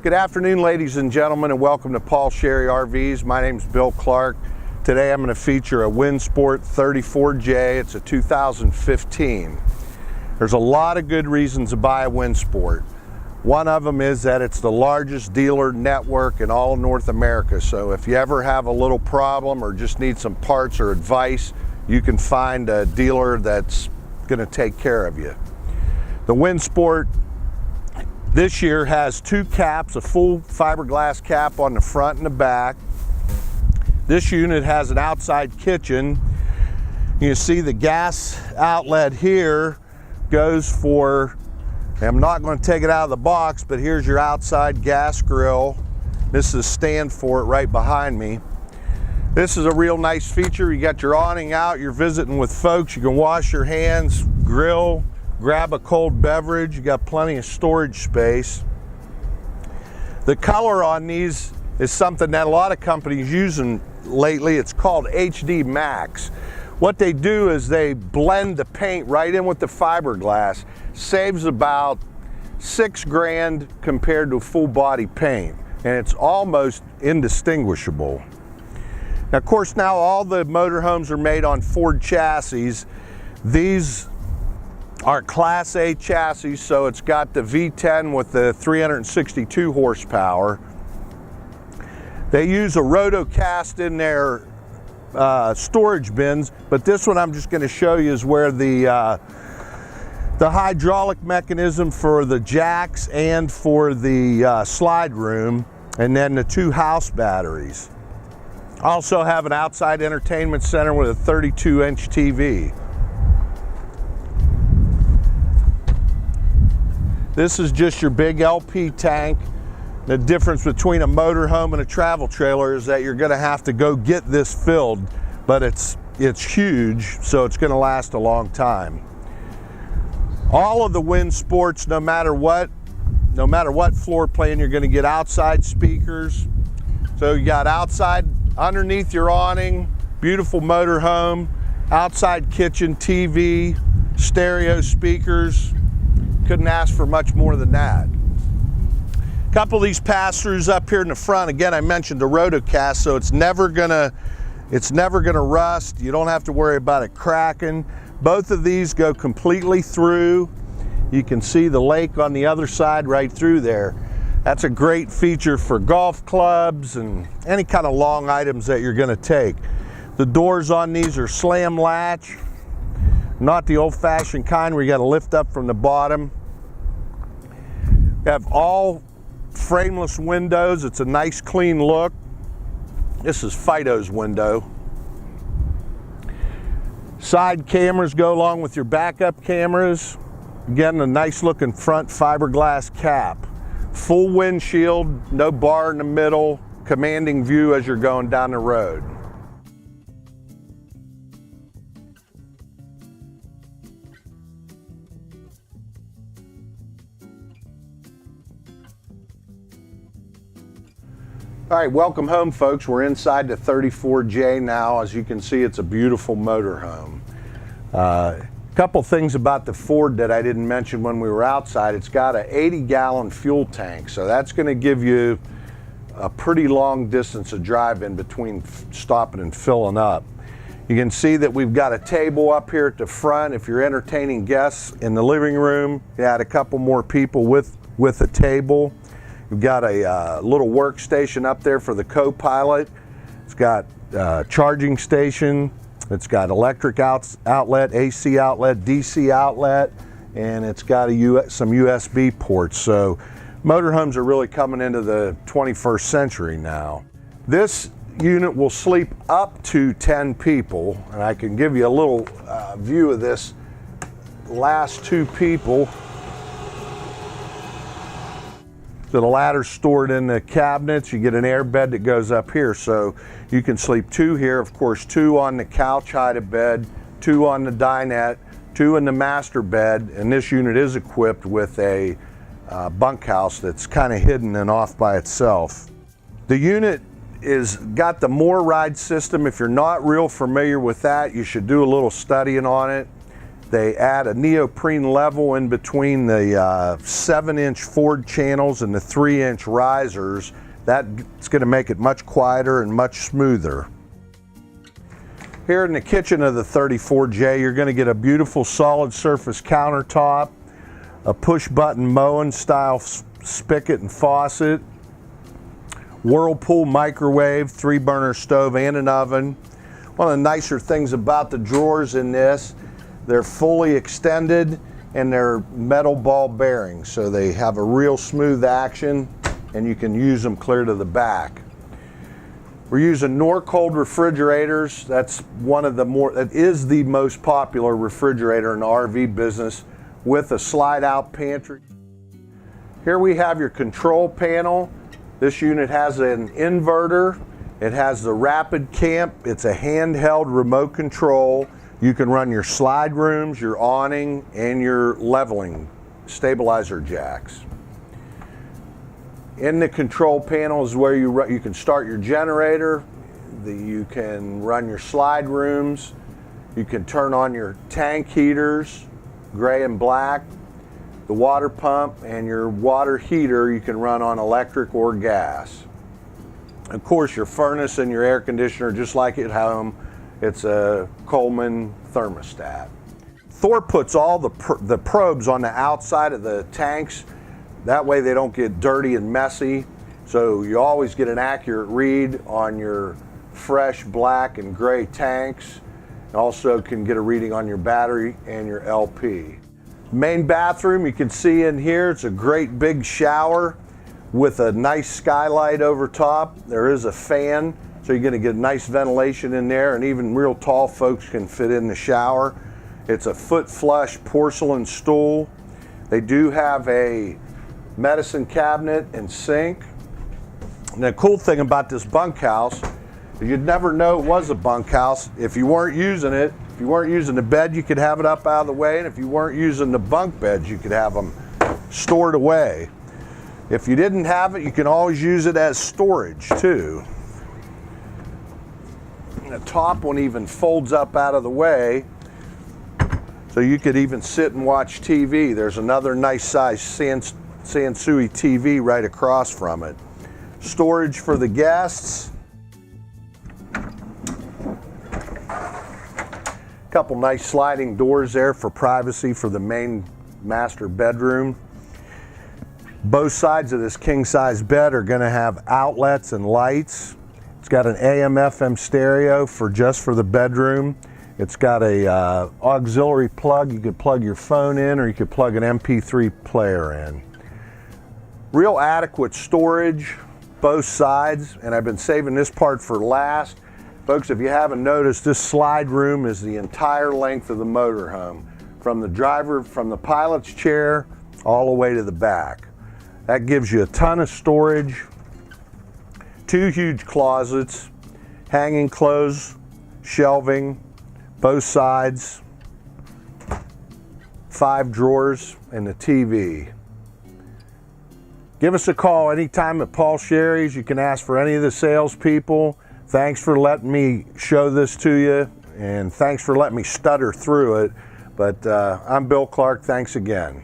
Good afternoon, ladies and gentlemen, and welcome to Paul Sherry RVs. My name's Bill Clark. Today I'm going to feature a Windsport 34J. It's a 2015. There's a lot of good reasons to buy a Windsport. One of them is that it's the largest dealer network in all of North America. So if you ever have a little problem or just need some parts or advice, you can find a dealer that's going to take care of you. The Windsport this year has two caps, a full fiberglass cap on the front and the back. This unit has an outside kitchen. You see the gas outlet here goes for, I'm not going to take it out of the box, but here's your outside gas grill. This is a stand for it right behind me. This is a real nice feature. You got your awning out, you're visiting with folks, you can wash your hands, grill, grab a cold beverage. You got plenty of storage space. The color on these is something that a lot of companies using lately. It's called HD Max. What they do is they blend the paint right in with the fiberglass. Saves about $6 grand compared to full body paint, and it's almost indistinguishable. Now, of course, now all the motorhomes are made on Ford chassis. These are Class A chassis, so it's got the V10 with the 362 horsepower. They use a rotocast in their storage bins, but this one I'm just going to show you is where the hydraulic mechanism for the jacks and for the slide room, and then the two house batteries. Also have an outside entertainment center with a 32-inch TV. This is just your big LP tank. The difference between a motorhome and a travel trailer is that you're going to have to go get this filled, but it's huge, so it's going to last a long time. All of the Windsports, no matter what floor plan, you're going to get outside speakers. So you got outside underneath your awning, beautiful motorhome, outside kitchen, TV, stereo speakers. Couldn't ask for much more than that. A couple of these pass-throughs up here in the front. Again, I mentioned the rotocast, so it's never gonna rust. You don't have to worry about it cracking. Both of these go completely through. You can see the lake on the other side right through there. That's a great feature for golf clubs and any kind of long items that you're gonna take. The doors on these are slam latch, not the old-fashioned kind where you gotta lift up from the bottom. We have all frameless windows. It's a nice clean look. This is Fido's window. Side cameras go along with your backup cameras. Again, a nice looking front fiberglass cap. Full windshield, no bar in the middle, commanding view as you're going down the road. All right, welcome home, folks. We're inside the 34J now. As you can see, it's a beautiful motorhome. Couple things about the Ford that I didn't mention when we were outside. It's got an 80-gallon fuel tank, so that's going to give you a pretty long distance of drive in between stopping and filling up. You can see that we've got a table up here at the front. If you're entertaining guests in the living room, you add a couple more people with a table. We've got a little workstation up there for the co-pilot. It's got a charging station. It's got electric outlet, AC outlet, DC outlet, and it's got some USB ports. So motorhomes are really coming into the 21st century now. This unit will sleep up to 10 people, and I can give you a little view of this last two people. So the ladder's stored in the cabinets. You get an air bed that goes up here, so you can sleep two here. Of course, two on the couch height of bed, two on the dinette, two in the master bed, and this unit is equipped with a bunkhouse that's kind of hidden and off by itself. The unit got the More Ride system. If you're not real familiar with that, you should do a little studying on it. They add a neoprene level in between the 7-inch Ford channels and the 3-inch risers. That's going to make it much quieter and much smoother. Here in the kitchen of the 34J, you're going to get a beautiful solid surface countertop, a push button mowing style spigot and faucet, Whirlpool microwave, 3-burner stove and an oven. One of the nicer things about the drawers in this, they're fully extended and they're metal ball bearings, so they have a real smooth action and you can use them clear to the back. We're using Norcold refrigerators. That's that is the most popular refrigerator in the RV business, with a slide out pantry. Here we have your control panel. This unit has an inverter. It has the rapid camp. It's a handheld remote control. You can run your slide rooms, your awning, and your leveling stabilizer jacks. In the control panel is where you can start your generator, you can run your slide rooms, you can turn on your tank heaters, gray and black, the water pump, and your water heater you can run on electric or gas. Of course, your furnace and your air conditioner, just like at home, it's a Coleman thermostat. Thor puts all the probes on the outside of the tanks. That way they don't get dirty and messy. So you always get an accurate read on your fresh black and gray tanks. Also can get a reading on your battery and your LP. Main bathroom, you can see in here, it's a great big shower with a nice skylight over top. There is a fan, so you're gonna get nice ventilation in there, and even real tall folks can fit in the shower. It's a foot flush porcelain stool. They do have a medicine cabinet and sink. And the cool thing about this bunkhouse is you'd never know it was a bunkhouse if you weren't using it. If you weren't using the bed, you could have it up out of the way, and if you weren't using the bunk beds, you could have them stored away. If you didn't have it, you can always use it as storage too. And the top one even folds up out of the way, so you could even sit and watch TV. There's another nice size Sansui TV right across from it. Storage for the guests. Couple nice sliding doors there for privacy for the main master bedroom. Both sides of this king size bed are going to have outlets and lights. It's got an AM/FM stereo just for the bedroom. It's got a auxiliary plug. You could plug your phone in, or you could plug an MP3 player in. Real adequate storage, both sides, and I've been saving this part for last. Folks, if you haven't noticed, this slide room is the entire length of the motorhome, from the pilot's chair all the way to the back. That gives you a ton of storage, 2 huge closets, hanging clothes, shelving, both sides, 5 drawers, and the TV. Give us a call anytime at Paul Sherry's. You can ask for any of the salespeople. Thanks for letting me show this to you, and thanks for letting me stutter through it. But I'm Bill Clark. Thanks again.